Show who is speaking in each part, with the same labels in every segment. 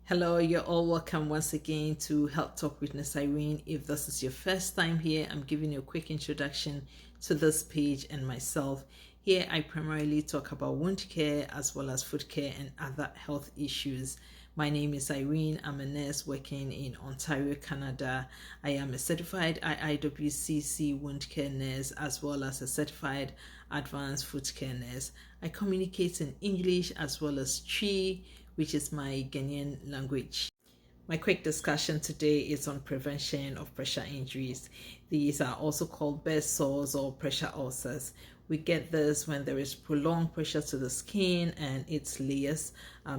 Speaker 1: Hello, you're all welcome once again to Health Talk with Nurse Irene. If this is your first time here, I'm giving you a quick introduction to this page and myself. Here, I primarily talk about wound care as well as foot care and other health issues. My name is Irene. I'm a nurse working in Ontario, Canada. I am a certified IIWCC wound care nurse as well as a certified advanced foot care nurse. I communicate in English as well as Twi, which is my Ghanaian language. My quick discussion today is on prevention of pressure injuries. These are also called bed sores or pressure ulcers. We get this when there is prolonged pressure to the skin and its layers.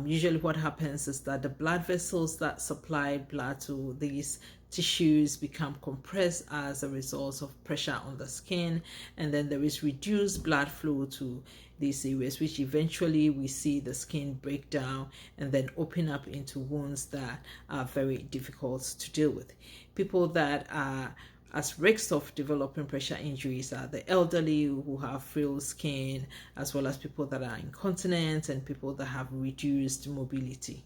Speaker 1: Usually what happens is that the blood vessels that supply blood to these tissues become compressed as a result of pressure on the skin, and then there is reduced blood flow to these areas, which eventually we see the skin break down and then open up into wounds that are very difficult to deal with. People that are as risks of developing pressure injuries are the elderly who have frail skin, as well as people that are incontinent and people that have reduced mobility.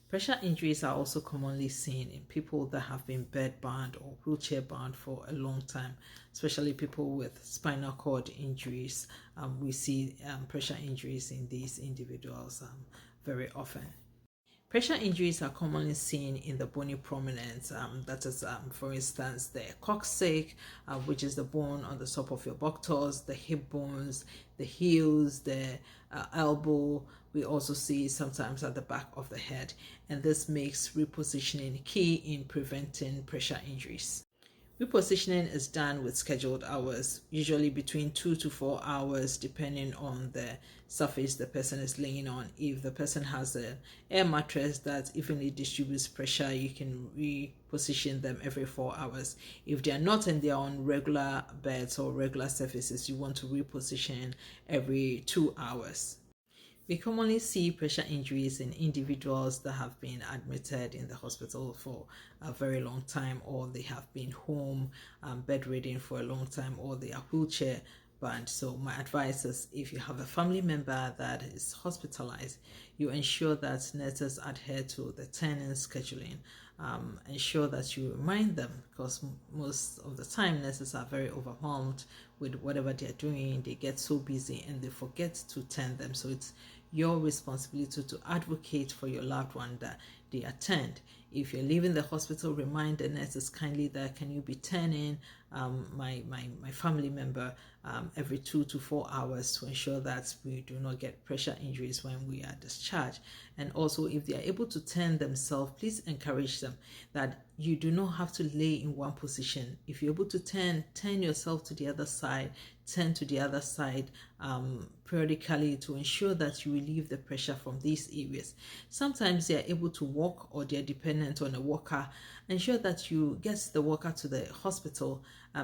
Speaker 1: Pressure injuries are also commonly seen in people that have been bed-bound or wheelchair-bound for a long time, especially people with spinal cord injuries. We see pressure injuries in these individuals very often. Pressure injuries are commonly seen in the bony prominence. That is, for instance, the coccyx, which is the bone on the top of your buttocks, the hip bones, the heels, the elbow. We also see sometimes at the back of the head, and this makes repositioning key in preventing pressure injuries. Repositioning is done with scheduled hours, usually between 2 to 4 hours, depending on the surface the person is laying on. If the person has an air mattress that evenly distributes pressure, you can reposition them every 4 hours. If they are not and they are on regular beds or regular surfaces, you want to reposition every 2 hours. We commonly see pressure injuries in individuals that have been admitted in the hospital for a very long time, or they have been home bedridden for a long time, or they are wheelchair bound. So my advice is, if you have a family member that is hospitalized, you ensure that nurses adhere to the turn-in scheduling. Ensure that you remind them, because most of the time nurses are very overwhelmed with whatever they're doing. They get so busy and they forget to tend them. So it's your responsibility to advocate for your loved one that they attend. If you're leaving the hospital, remind the nurses kindly that can you be turning my family member every 2 to 4 hours to ensure that we do not get pressure injuries when we are discharged. And also, if they are able to turn themselves, please encourage them that you do not have to lay in one position. If you're able to turn yourself to the other side, turn to the other side periodically to ensure that you relieve the pressure from these areas. Sometimes they are able to walk or they are dependent on a walker. Ensure that you get the walker to the hospital.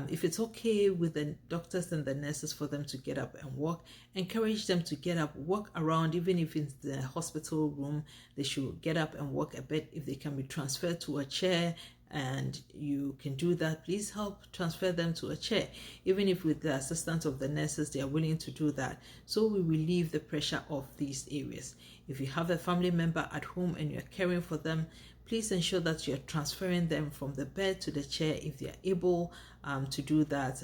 Speaker 1: If it's okay with the doctors and the nurses for them to get up and walk, encourage them to get up, walk around. Even if it's the hospital room, they should get up and walk a bit. If they can be transferred to a chair and you can do that, please help transfer them to a chair. Even if with the assistance of the nurses, they are willing to do that, so we relieve the pressure of these areas. If you have a family member at home and you're caring for them, please ensure that you're transferring them from the bed to the chair if they are able to do that,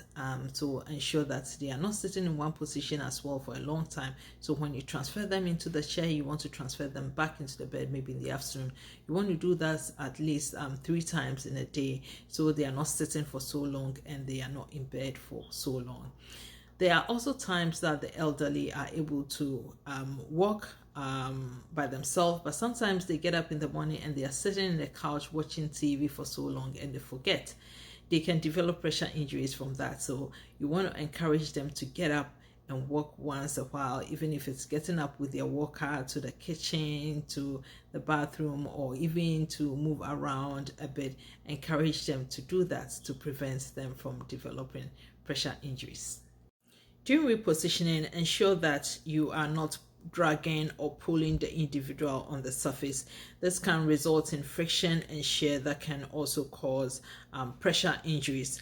Speaker 1: to ensure that they are not sitting in one position as well for a long time. So when you transfer them into the chair, you want to transfer them back into the bed maybe in the afternoon. You want to do that at least 3 times in a day, so they are not sitting for so long and they are not in bed for so long. There are also times that the elderly are able to walk by themselves, but sometimes they get up in the morning and they are sitting in the couch watching TV for so long and they forget. They can develop pressure injuries from that. So you want to encourage them to get up and walk once a while, even if it's getting up with their walker to the kitchen, to the bathroom, or even to move around a bit. Encourage them to do that to prevent them from developing pressure injuries. During repositioning, ensure that you are not dragging or pulling the individual on the surface. This can result in friction and shear that can also cause pressure injuries.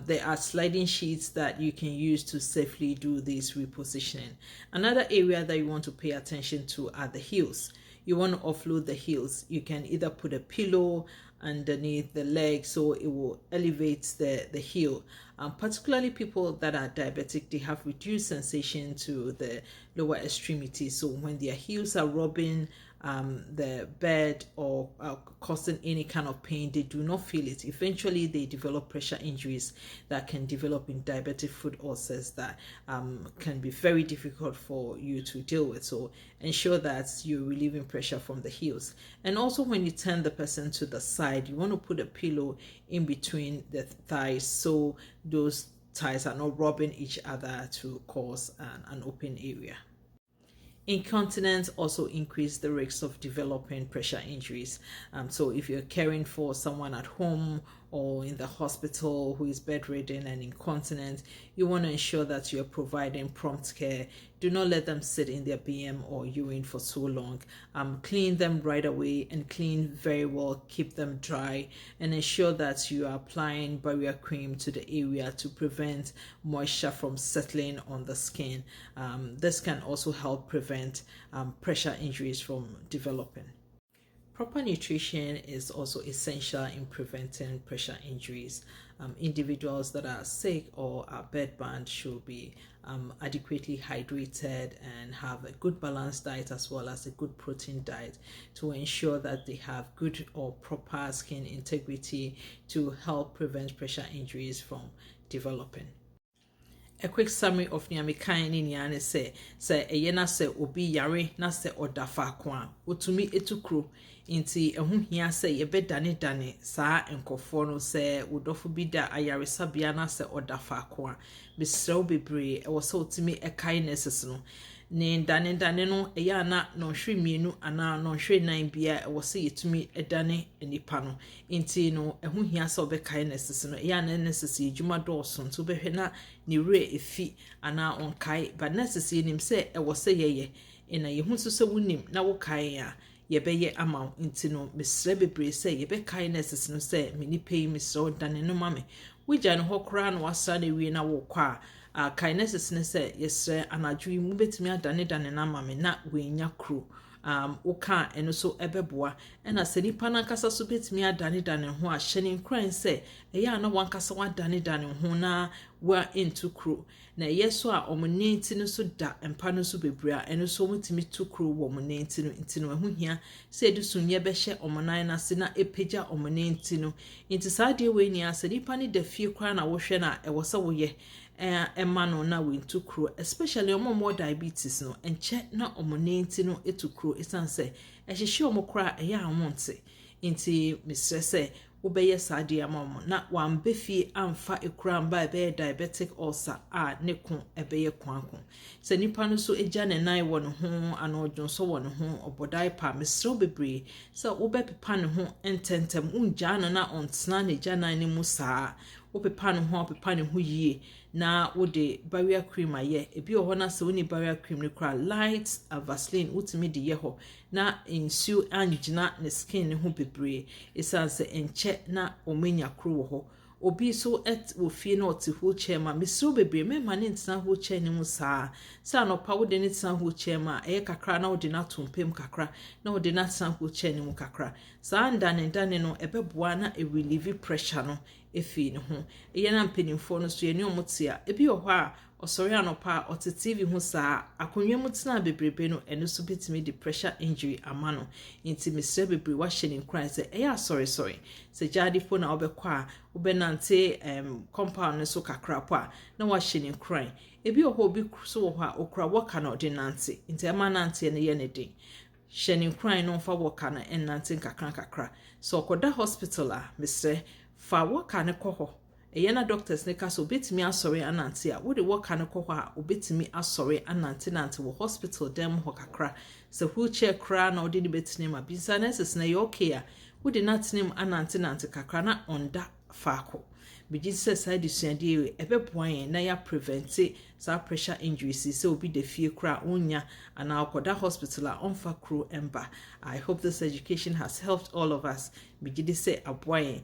Speaker 1: There are sliding sheets that you can use to safely do this repositioning. Another area that you want to pay attention to are the heels. you want to offload the heels, you can either put a pillow underneath the leg so it will elevate the heel. Particularly people that are diabetic, they have reduced sensation to the lower extremity, so when their heels are rubbing the bed or causing any kind of pain, they do not feel it. Eventually they develop pressure injuries that can develop in diabetic foot ulcers that can be very difficult for you to deal with. So ensure that you're relieving pressure from the heels. And also when you turn the person to the side, you want to put a pillow in between the thighs so those thighs are not rubbing each other to cause an open area. Incontinence also increase the risks of developing pressure injuries. So if you're caring for someone at home or in the hospital who is bedridden and incontinent, you want to ensure that you're providing prompt care. Do not let them sit in their BM or urine for so long. Clean them right away and clean very well. Keep them dry and ensure that you are applying barrier cream to the area to prevent moisture from settling on the skin. This can also help prevent pressure injuries from developing. Proper nutrition is also essential in preventing pressure injuries. Individuals that are sick or are bedbound should be adequately hydrated and have a good balanced diet as well as a good protein diet to ensure that they have good or proper skin integrity to help prevent pressure injuries from developing. A quick summary of Nyamikan ni nyane se eyena se obi yare na se odafa kwa otumi etukro inti ehu hia se yebe dane saa enkofo no se wodofo bi da ayare sabia na se odafa kwa besrew bebre e wo se otumi kindness no ne dane no eya na no hwe mienu ana no hwe nan bia e wo se yetumi edane enipa no inti no ehu hia se obe kindness no eya na necessary juma dɔɔso nto behwe na ni re efi ana onkai but necessary nim se e wo se yeye ena yehu so se wunim na wo kai a yebeye ama inti no mesre bebre se yebe kindness no se mini pay mesre dane no mame wigya no hokra no wasa na wie na wo kwa kindness ne se yesre anadwi mu betimi adane na mame na wenya kro woka eno so ebeboa ena se nipa na nkasa so betimi adane ho a hyene nkran se eya na wankasa wadane ho na wa into kro na yeso a omunenti no so da empa no so bebrea eno so mutimi to kro wo omunenti no intino ehu hia se edusunye behye omunan na se na epagya omunenti no inti saade we ni ase nipa ni da fie kwa na wo hwe na e wo se wo ye emano na we into kro especially omo diabetes no enche na omunenti no etukro esanse ehhehye omokra eya amonte inti misrese wobeye saade amamo na wambefie amfa ekuramba ebe diabetic ulcer a ne ko ebeye kwanko se nipa no so eja ne nan wo no ho anodwon so wo no ho obodai pa mesrew bebre se wobepepa ne ho ententem unja no na ontena ne janan ne mu saa wopepa ne ho yie na wode barrier cream aye ebi ho na se woni barrier cream ne kra light vaseline utimi de ye ho na insu angina ne skin ne ho bebre esanse enche na omenya kro ho obi so ofie na oti wheelchair ma mesrew bebre me ma ne ntina wheelchair ne mu saa sa no pa wode ne ntina wheelchair ma kakra na wode na tompem kakra na wode na ntina wheelchair ne mu kakra saa ndane no ebeboa na relieve pressure no efi ne ho eyena mpenimfo no so ye ne omotia ebi ho a osori anopa ote TV ho saa akonwa mutina bebrebe no eno so betimi de pressure injury amano inti mesre bebre wa hye ne nkran se eya sorry se jadi fo na obekwa a obenante compound ne so kakra po a na wa hye ne nkran ebi ho obi so ho a okra waka na ordinance inti ama nante ne ye ne din hye ne nkran no fa waka na enante kakra so okoda hospital a mesre fa waka ne koho eyena doctors ne kaso betimi asori anante a wode waka ne koho a obetimi asori anante wo hospital dem ho kakra se wheelchair kra na ode ne betini ma business na yo okay a wode natinem anante kakra na onda faako bigi se side suade ebeboan na ya prevent sa pressure injuries se obi de fie kra onya ana akoda hospital a onfa kro emba. I hope this education has helped all of us. Bigi se aboan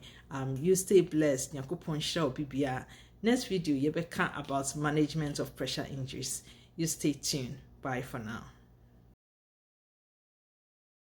Speaker 1: you stay blessed. Nyakopon hira obi bia. Next video yebeka about management of pressure injuries. You stay tuned. Bye for now.